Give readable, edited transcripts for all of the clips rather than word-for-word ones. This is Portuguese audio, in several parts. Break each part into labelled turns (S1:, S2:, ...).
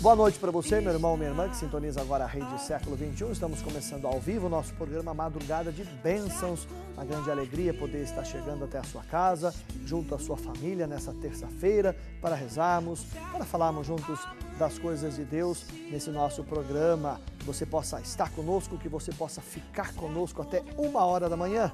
S1: Boa noite para você, meu irmão, minha irmã, que sintoniza agora a Rede Século XXI. Estamos começando ao vivo o nosso programa Madrugada de Bênçãos. Uma grande alegria poder estar chegando até a sua casa, junto à sua família, nessa terça-feira, para rezarmos, para falarmos juntos das coisas de Deus nesse nosso programa. Que você possa estar conosco, que você possa ficar conosco até 1h da manhã.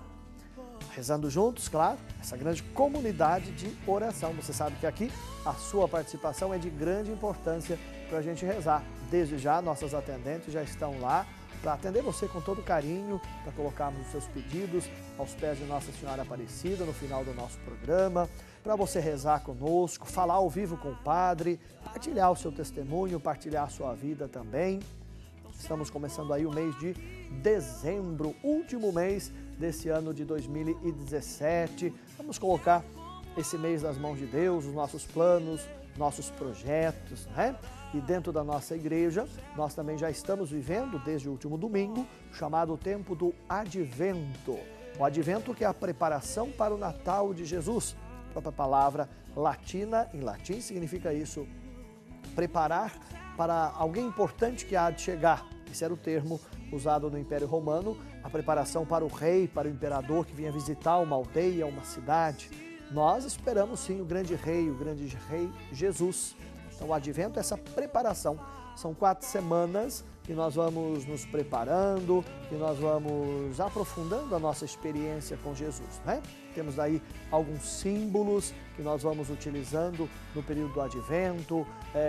S1: Rezando juntos, claro, essa grande comunidade de oração. Você sabe que aqui a sua participação é de grande importância para a gente rezar. Desde já, nossas atendentes já estão lá para atender você com todo carinho, para colocarmos os seus pedidos aos pés de Nossa Senhora Aparecida no final do nosso programa, para você rezar conosco, falar ao vivo com o Padre, partilhar o seu testemunho, partilhar a sua vida também. Estamos começando aí o mês de dezembro, último mês desse ano de 2017. Vamos colocar esse mês nas mãos de Deus, os nossos planos, nossos projetos, né? E dentro da nossa igreja, nós também já estamos vivendo, desde o último domingo, o chamado tempo do Advento. O Advento que é a preparação para o Natal de Jesus. A própria palavra latina, em latim, significa isso, preparar para alguém importante que há de chegar. Esse era o termo usado no Império Romano, a preparação para o rei, para o imperador que vinha visitar uma aldeia, uma cidade. Nós esperamos sim o grande rei Jesus. Então o Advento é essa preparação. São 4 semanas que nós vamos nos preparando, que nós vamos aprofundando a nossa experiência com Jesus, né? Temos daí alguns símbolos que nós vamos utilizando no período do Advento,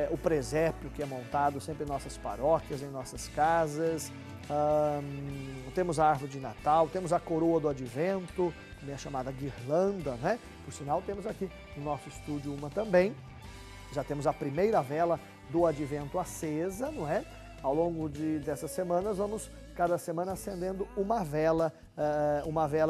S1: o presépio que é montado sempre em nossas paróquias, em nossas casas, temos a árvore de Natal, temos a coroa do Advento, também a chamada guirlanda, né? Por sinal, temos aqui no nosso estúdio uma também. Já temos a primeira vela do Advento acesa, não é? Ao longo dessas semanas, vamos cada semana acendendo uma vela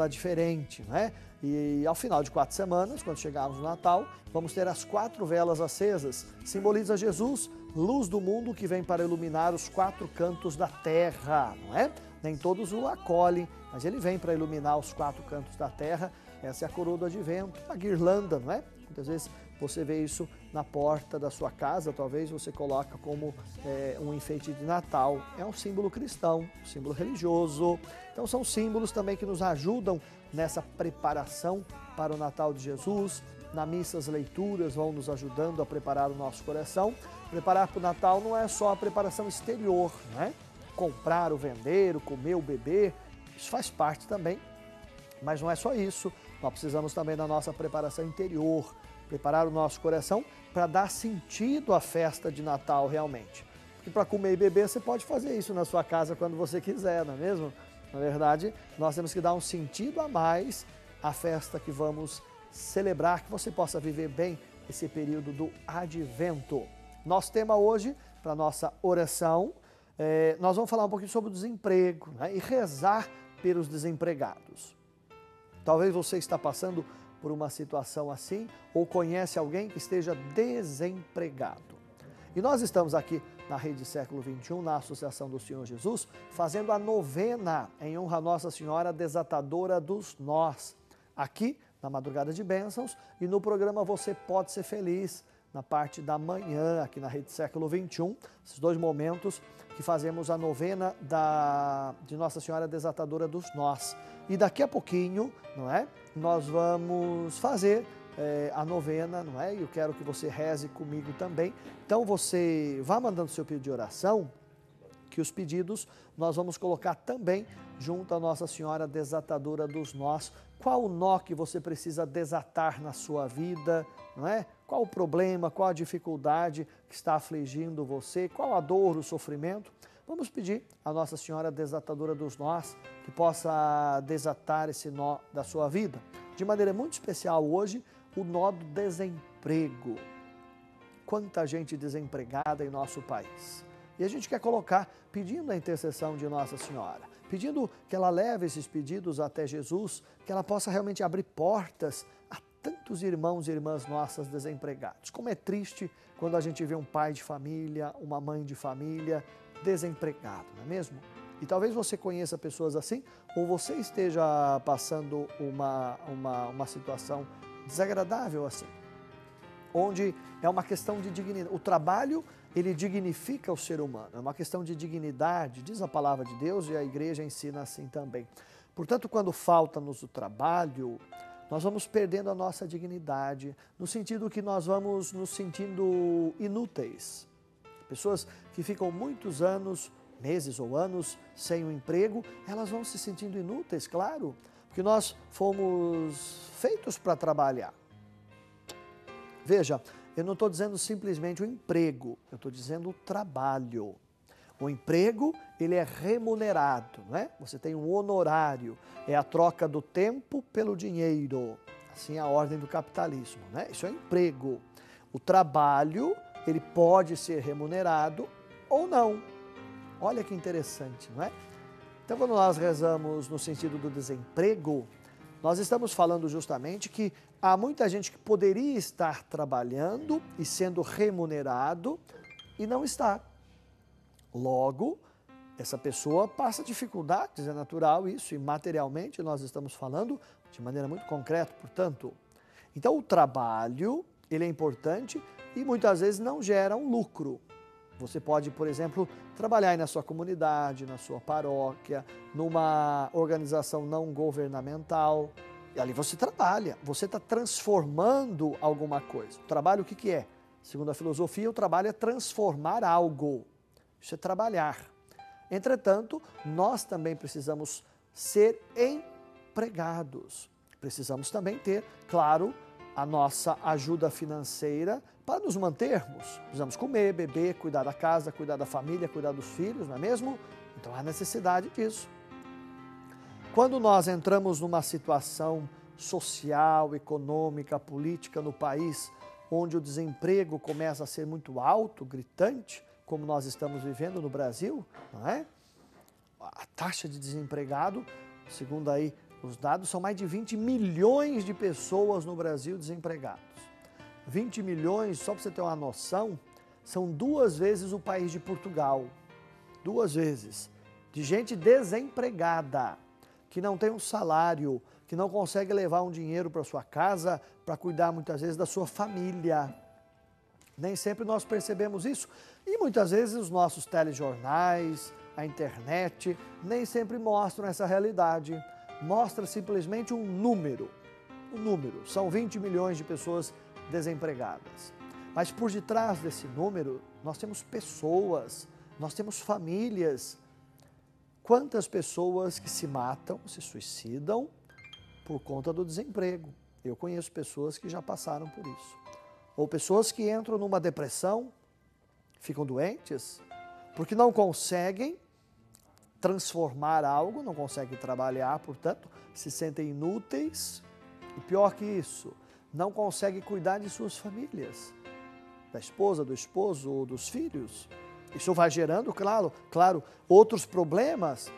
S1: diferente, não é? E ao final de 4 semanas, quando chegarmos no Natal, vamos ter as 4 velas acesas. Simboliza Jesus, luz do mundo que vem para iluminar os 4 cantos da terra, não é? Nem todos o acolhem, mas ele vem para iluminar os 4 cantos da terra. Essa é a coroa do Advento, a guirlanda, não é? Muitas vezes você vê isso na porta da sua casa, talvez você coloca como um enfeite de Natal. É um símbolo cristão, um símbolo religioso. Então são símbolos também que nos ajudam nessa preparação para o Natal de Jesus. Na missa as leituras vão nos ajudando a preparar o nosso coração. Preparar para o Natal não é só a preparação exterior, né? Comprar, o vender, o comer, o beber, isso faz parte também. Mas não é só isso, nós precisamos também da nossa preparação interior, preparar o nosso coração para dar sentido à festa de Natal realmente. Porque para comer e beber você pode fazer isso na sua casa quando você quiser, não é mesmo? Na verdade, nós temos que dar um sentido a mais à festa que vamos celebrar, que você possa viver bem esse período do Advento. Nosso tema hoje, para a nossa oração, nós vamos falar um pouquinho sobre o desemprego, né? E rezar pelos desempregados. Talvez você está passando por uma situação assim ou conhece alguém que esteja desempregado. E nós estamos aqui na Rede Século XXI, na Associação do Senhor Jesus, fazendo a novena em honra a Nossa Senhora Desatadora dos Nós. Aqui na Madrugada de Bênçãos e no programa Você Pode Ser Feliz, na parte da manhã, aqui na Rede Século XXI, esses 2 momentos que fazemos a novena de Nossa Senhora Desatadora dos Nós. E daqui a pouquinho, não é? Nós vamos fazer a novena, não é? E eu quero que você reze comigo também. Então você vá mandando seu pedido de oração, que os pedidos nós vamos colocar também junto à Nossa Senhora Desatadora dos Nós. Qual o nó que você precisa desatar na sua vida, não é? Qual o problema, qual a dificuldade que está afligindo você, qual a dor, o sofrimento? Vamos pedir à Nossa Senhora Desatadora dos Nós que possa desatar esse nó da sua vida. De maneira muito especial hoje, o nó do desemprego. Quanta gente desempregada em nosso país. E a gente quer colocar, pedindo a intercessão de Nossa Senhora, pedindo que ela leve esses pedidos até Jesus, que ela possa realmente abrir portas a tantos irmãos e irmãs nossas desempregados. Como é triste quando a gente vê um pai de família, uma mãe de família desempregado, não é mesmo? E talvez você conheça pessoas assim, ou você esteja passando uma situação desagradável assim. onde é uma questão de dignidade. O trabalho, ele dignifica o ser humano, é uma questão de dignidade, diz a palavra de Deus e a igreja ensina assim também. Portanto, quando falta-nos o trabalho, nós vamos perdendo a nossa dignidade, no sentido que nós vamos nos sentindo inúteis. Pessoas que ficam muitos anos, meses ou anos sem um emprego, elas vão se sentindo inúteis, claro, porque nós fomos feitos para trabalhar. Veja, eu não estou dizendo simplesmente o emprego, eu estou dizendo o trabalho. O emprego, ele é remunerado, não é? Você tem um honorário, é a troca do tempo pelo dinheiro. Assim é a ordem do capitalismo, né? Isso é emprego. O trabalho, ele pode ser remunerado ou não. Olha que interessante, não é? Então, quando nós rezamos no sentido do desemprego, nós estamos falando justamente que há muita gente que poderia estar trabalhando e sendo remunerado e não está. Logo, essa pessoa passa dificuldades, é natural isso, e materialmente nós estamos falando de maneira muito concreta, portanto. Então, o trabalho, ele é importante e muitas vezes não gera um lucro. Você pode, por exemplo, trabalhar aí na sua comunidade, na sua paróquia, numa organização não governamental. E ali você trabalha, você está transformando alguma coisa. O trabalho, o que é? Segundo a filosofia, o trabalho é transformar algo. Isso é trabalhar. Entretanto, nós também precisamos ser empregados. Precisamos também ter, claro, a nossa ajuda financeira para nos mantermos. Precisamos comer, beber, cuidar da casa, cuidar da família, cuidar dos filhos, não é mesmo? Então há necessidade disso. Quando nós entramos numa situação social, econômica, política no país, onde o desemprego começa a ser muito alto, gritante, como nós estamos vivendo no Brasil, não é? A taxa de desempregado, segundo aí os dados, são mais de 20 milhões de pessoas no Brasil desempregados. 20 milhões, só para você ter uma noção, são 2 vezes o país de Portugal. 2 vezes. De gente desempregada, que não tem um salário, que não consegue levar um dinheiro para sua casa, para cuidar muitas vezes da sua família. Nem sempre nós percebemos isso. E muitas vezes os nossos telejornais, a internet, nem sempre mostram essa realidade. Mostra simplesmente um número. Um número. São 20 milhões de pessoas desempregadas. Mas por detrás desse número, nós temos pessoas, nós temos famílias. Quantas pessoas que se matam, se suicidam por conta do desemprego? Eu conheço pessoas que já passaram por isso. Ou pessoas que entram numa depressão, ficam doentes, porque não conseguem transformar algo, não conseguem trabalhar, portanto, se sentem inúteis. E pior que isso, não conseguem cuidar de suas famílias, da esposa, do esposo ou dos filhos. Isso vai gerando, claro, outros problemas.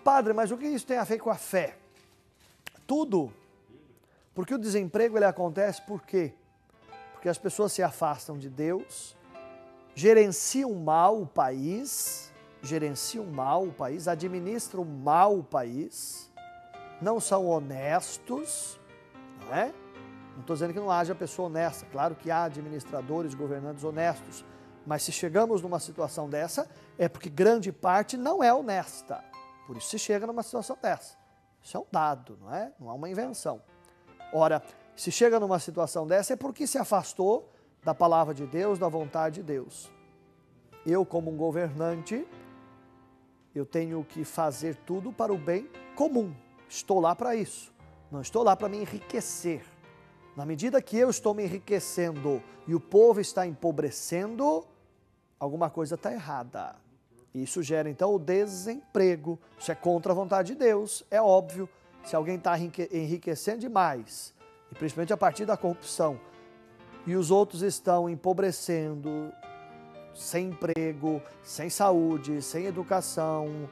S1: Padre, mas o que isso tem a ver com a fé? Tudo. Porque o desemprego ele acontece por quê? Porque as pessoas se afastam de Deus, gerenciam mal o país, administram mal o país, não são honestos, não é? Não estou dizendo que não haja pessoa honesta, claro que há administradores, governantes honestos, mas se chegamos numa situação dessa, é porque grande parte não é honesta, por isso se chega numa situação dessa. Isso é um dado, não é? Não é uma invenção. Ora, se chega numa situação dessa é porque se afastou da palavra de Deus, da vontade de Deus. Eu, como um governante, eu tenho que fazer tudo para o bem comum. Estou lá para isso. Não estou lá para me enriquecer. Na medida que eu estou me enriquecendo e o povo está empobrecendo, alguma coisa está errada. Isso gera, então, o desemprego. Isso é contra a vontade de Deus, é óbvio. Se alguém está enriquecendo demais, e principalmente a partir da corrupção, e os outros estão empobrecendo, sem emprego, sem saúde, sem educação,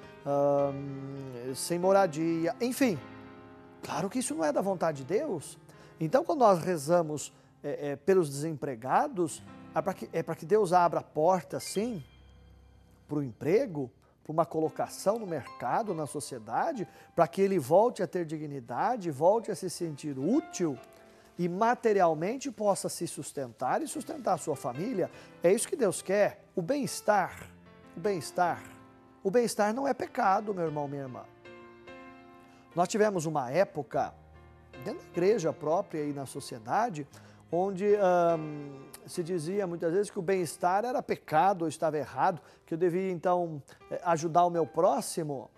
S1: sem moradia, enfim. Claro que isso não é da vontade de Deus. Então, quando nós rezamos pelos desempregados, é para que Deus abra a porta, sim, para o emprego, para uma colocação no mercado, na sociedade, para que ele volte a ter dignidade, volte a se sentir útil. e materialmente possa se sustentar e sustentar a sua família. É isso que Deus quer, o bem-estar. O bem-estar. O bem-estar não é pecado, meu irmão, minha irmã. Nós tivemos uma época, dentro da igreja própria e na sociedade, onde se dizia muitas vezes que o bem-estar era pecado ou estava errado, que eu devia então ajudar o meu próximo,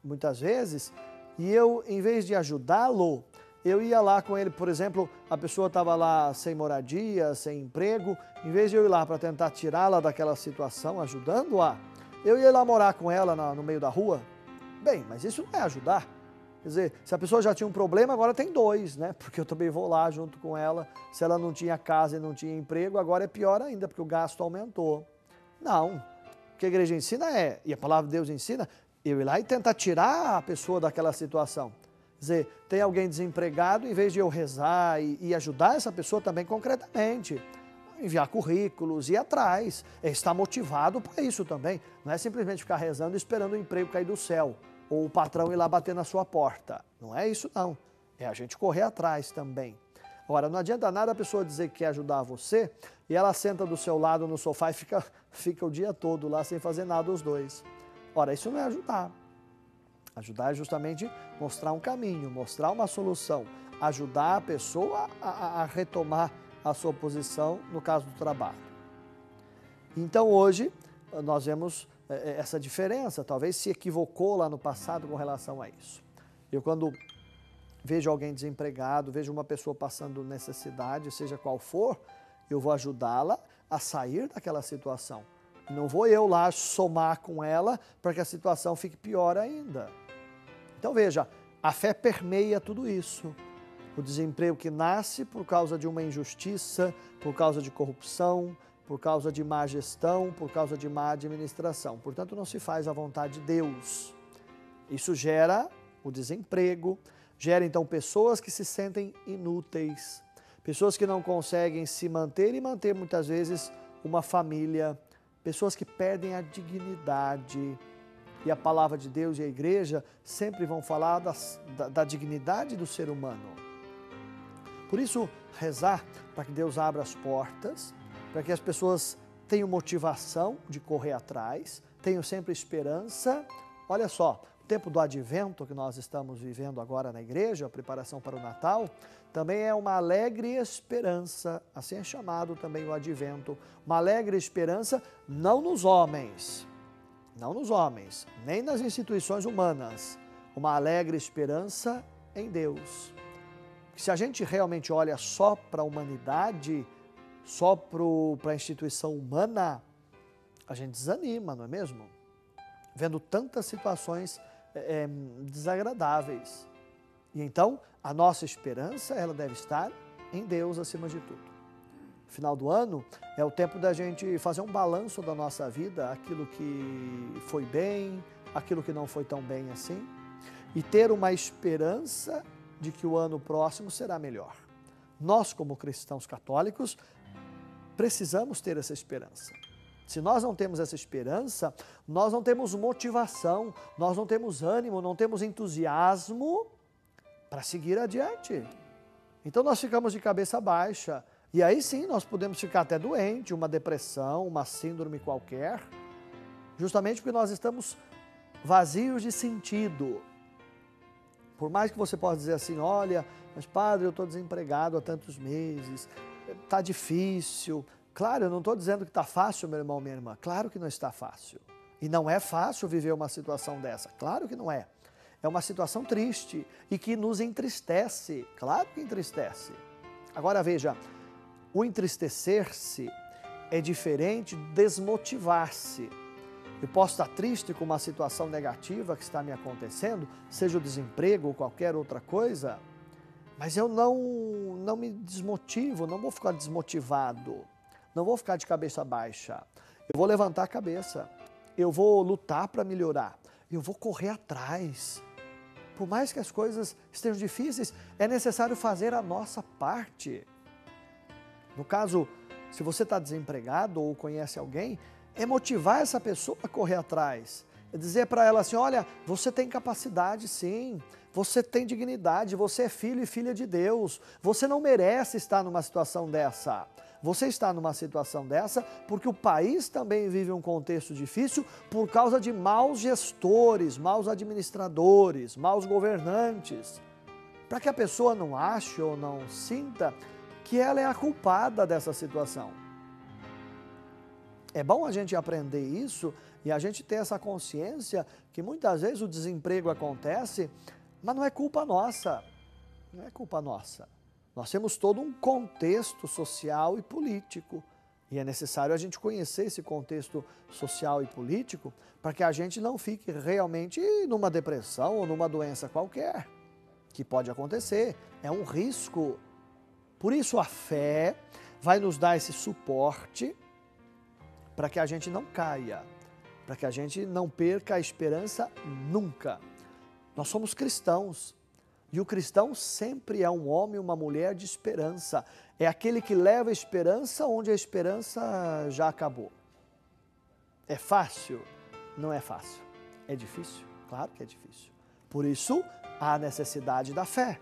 S1: muitas vezes, e eu, em vez de ajudá-lo, eu ia lá com ele, por exemplo, a pessoa estava lá sem moradia, sem emprego, em vez de eu ir lá para tentar tirá-la daquela situação, ajudando-a, eu ia lá morar com ela no meio da rua. Bem, mas isso não é ajudar. Quer dizer, se a pessoa já tinha um problema, agora tem dois, né? Porque eu também vou lá junto com ela. Se ela não tinha casa e não tinha emprego, agora é pior ainda, porque o gasto aumentou. Não. O que a igreja ensina e a palavra de Deus ensina, eu ir lá e tentar tirar a pessoa daquela situação. Quer dizer, tem alguém desempregado, em vez de eu rezar e ajudar essa pessoa também concretamente, enviar currículos, ir atrás, estar motivado para isso também. Não é simplesmente ficar rezando e esperando o emprego cair do céu, ou o patrão ir lá bater na sua porta. Não é isso não, é a gente correr atrás também. Agora, não adianta nada a pessoa dizer que quer ajudar você e ela senta do seu lado no sofá e fica o dia todo lá sem fazer nada os dois. Ora, isso não é ajudar. Ajudar é justamente mostrar um caminho, mostrar uma solução, ajudar a pessoa a retomar a sua posição no caso do trabalho. Então hoje nós vemos essa diferença, talvez se equivocou lá no passado com relação a isso. Eu quando vejo alguém desempregado, vejo uma pessoa passando necessidade, seja qual for, eu vou ajudá-la a sair daquela situação. Não vou eu lá somar com ela para que a situação fique pior ainda. Então veja, a fé permeia tudo isso. O desemprego que nasce por causa de uma injustiça, por causa de corrupção, por causa de má gestão, por causa de má administração. Portanto, não se faz a vontade de Deus. Isso gera o desemprego, gera então pessoas que se sentem inúteis, pessoas que não conseguem se manter e manter muitas vezes uma família, pessoas que perdem a dignidade. E a palavra de Deus e a igreja sempre vão falar da dignidade do ser humano. Por isso, rezar para que Deus abra as portas, para que as pessoas tenham motivação de correr atrás, tenham sempre esperança. Olha só, o tempo do advento que nós estamos vivendo agora na igreja, a preparação para o Natal, também é uma alegre esperança, assim é chamado também o advento, uma alegre esperança não nos homens, nem nas instituições humanas, uma alegre esperança em Deus. Se a gente realmente olha só para a humanidade, só para a instituição humana, a gente desanima, não é mesmo? Vendo tantas situações desagradáveis. E então, a nossa esperança, ela deve estar em Deus acima de tudo. Final do ano é o tempo da gente fazer um balanço da nossa vida, aquilo que foi bem, aquilo que não foi tão bem assim, e ter uma esperança de que o ano próximo será melhor. Nós, como cristãos católicos, precisamos ter essa esperança. Se nós não temos essa esperança, nós não temos motivação, nós não temos ânimo, não temos entusiasmo para seguir adiante. Então nós ficamos de cabeça baixa, e aí sim nós podemos ficar até doente, uma depressão, uma síndrome qualquer, justamente porque nós estamos vazios de sentido. Por mais que você possa dizer assim, olha, mas padre, eu estou desempregado há tantos meses, está difícil. Claro, eu não estou dizendo que está fácil, meu irmão, minha irmã, claro que não está fácil. E não é fácil viver uma situação dessa, claro que não é. É uma situação triste e que nos entristece, claro que entristece. Agora veja, o entristecer-se é diferente de desmotivar-se. Eu posso estar triste com uma situação negativa que está me acontecendo, seja o desemprego ou qualquer outra coisa, mas eu não me desmotivo, não vou ficar desmotivado, não vou ficar de cabeça baixa. Eu vou levantar a cabeça, eu vou lutar para melhorar, eu vou correr atrás. Por mais que as coisas estejam difíceis, é necessário fazer a nossa parte. No caso, se você está desempregado ou conhece alguém, é motivar essa pessoa a correr atrás. É dizer para ela assim, olha, você tem capacidade sim, Você tem dignidade, você é filho e filha de Deus. Você não merece estar numa situação dessa. Você está numa situação dessa porque o país também vive um contexto difícil por causa de maus gestores, maus administradores, maus governantes. Para que a pessoa não ache ou não sinta que ela é a culpada dessa situação. É bom a gente aprender isso e a gente ter essa consciência que muitas vezes o desemprego acontece, mas não é culpa nossa. Não é culpa nossa. Nós temos todo um contexto social e político. E é necessário a gente conhecer esse contexto social e político para que a gente não fique realmente numa depressão ou numa doença qualquer, que pode acontecer. É um risco. Por isso a fé vai nos dar esse suporte para que a gente não caia, para que a gente não perca a esperança nunca. Nós somos cristãos e o cristão sempre é um homem e uma mulher de esperança. É aquele que leva a esperança onde a esperança já acabou. É fácil? Não é fácil. É difícil? Claro que é difícil. Por isso há a necessidade da fé.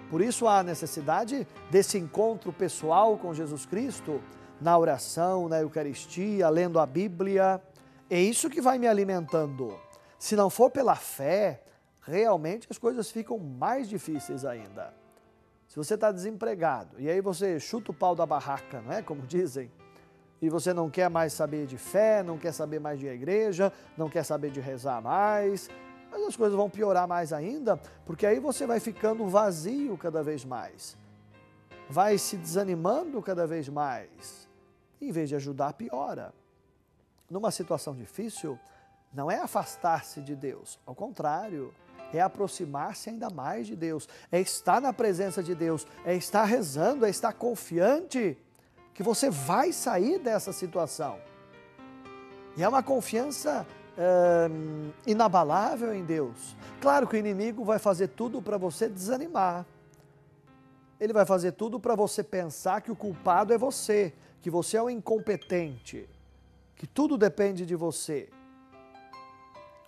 S1: Por isso há a necessidade desse encontro pessoal com Jesus Cristo, na oração, na Eucaristia, lendo a Bíblia. É isso que vai me alimentando. Se não for pela fé, realmente as coisas ficam mais difíceis ainda. Se você está desempregado e aí você chuta o pau da barraca, não é? Como dizem, e você não quer mais saber de fé, não quer saber mais de igreja, não quer saber de rezar mais, mas as coisas vão piorar mais ainda, porque aí você vai ficando vazio cada vez mais. Vai se desanimando cada vez mais. Em vez de ajudar, piora. Numa situação difícil, não é afastar-se de Deus, ao contrário, é aproximar-se ainda mais de Deus, é estar na presença de Deus, é estar rezando, é estar confiante que você vai sair dessa situação. E é uma confiança inabalável em Deus. Claro que o inimigo vai fazer tudo para você desanimar. Ele vai fazer tudo para você pensar que o culpado é você, que você é um incompetente, que tudo depende de você.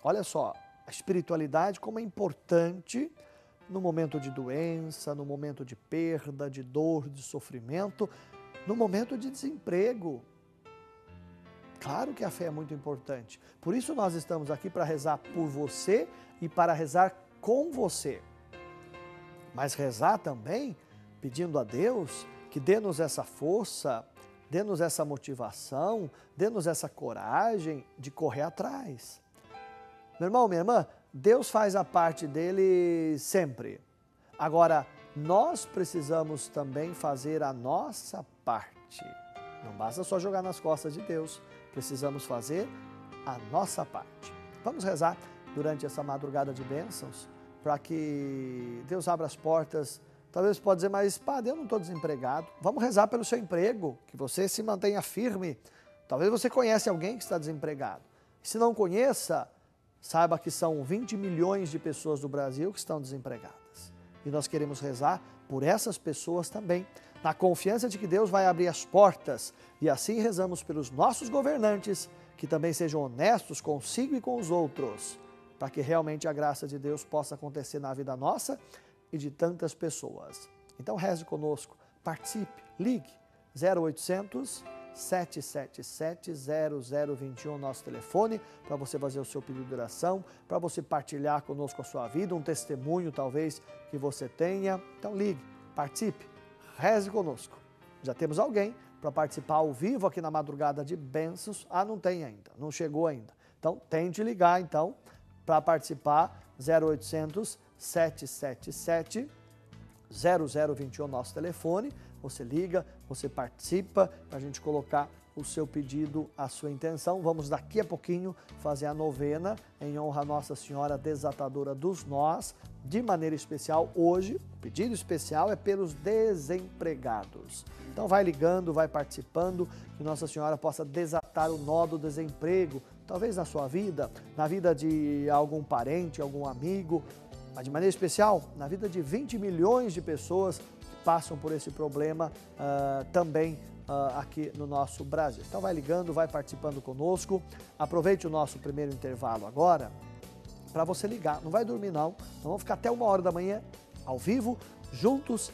S1: Olha só, a espiritualidade como é importante no momento de doença, no momento de perda, de dor, de sofrimento, no momento de desemprego. Claro que a fé é muito importante. Por isso nós estamos aqui para rezar por você e para rezar com você. Mas rezar também pedindo a Deus que dê-nos essa força, dê-nos essa motivação, dê-nos essa coragem de correr atrás. Meu irmão, minha irmã, Deus faz a parte dele sempre. Agora, nós precisamos também fazer a nossa parte. Não basta só jogar nas costas de Deus, precisamos fazer a nossa parte. Vamos rezar durante essa madrugada de bênçãos para que Deus abra as portas. Talvez você pode dizer, mas padre, eu não estou desempregado. Vamos rezar pelo seu emprego, que você se mantenha firme. Talvez você conhece alguém que está desempregado. Se não conheça, saiba que são 20 milhões de pessoas do Brasil que estão desempregadas. E nós queremos rezar por essas pessoas também, na confiança de que Deus vai abrir as portas. E assim rezamos pelos nossos governantes, que também sejam honestos consigo e com os outros, para que realmente a graça de Deus possa acontecer na vida nossa e de tantas pessoas. Então reze conosco, participe, ligue 0800 777 0021, nosso telefone, para você fazer o seu pedido de oração, para você partilhar conosco a sua vida, um testemunho talvez que você tenha. Então ligue, participe, reze conosco. Já temos alguém para participar ao vivo aqui na madrugada de bênçãos. Ah, não tem ainda, não chegou ainda. Então tente ligar então para participar, 0800 777 0021, nosso telefone. Você liga, você participa, para a gente colocar o seu pedido, a sua intenção. Vamos daqui a pouquinho fazer a novena em honra a Nossa Senhora Desatadora dos Nós. De maneira especial, hoje, o pedido especial é pelos desempregados. Então vai ligando, vai participando, que Nossa Senhora possa desatar o nó do desemprego, talvez na sua vida, na vida de algum parente, algum amigo, mas de maneira especial, na vida de 20 milhões de pessoas que passam por esse problema também aqui no nosso Brasil. Então vai ligando, vai participando conosco. Aproveite o nosso primeiro intervalo agora para você ligar. Não vai dormir não, nós vamos ficar até 1h da manhã, ao vivo, juntos,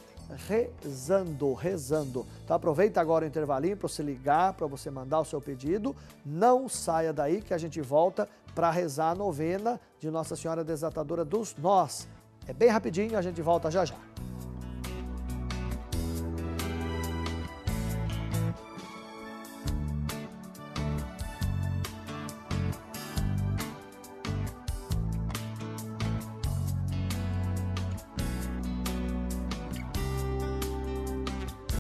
S1: rezando. Então aproveita agora o intervalinho para você ligar, para você mandar o seu pedido. Não saia daí que a gente volta para rezar a novena de Nossa Senhora Desatadora dos Nós. É bem rapidinho, a gente volta já já.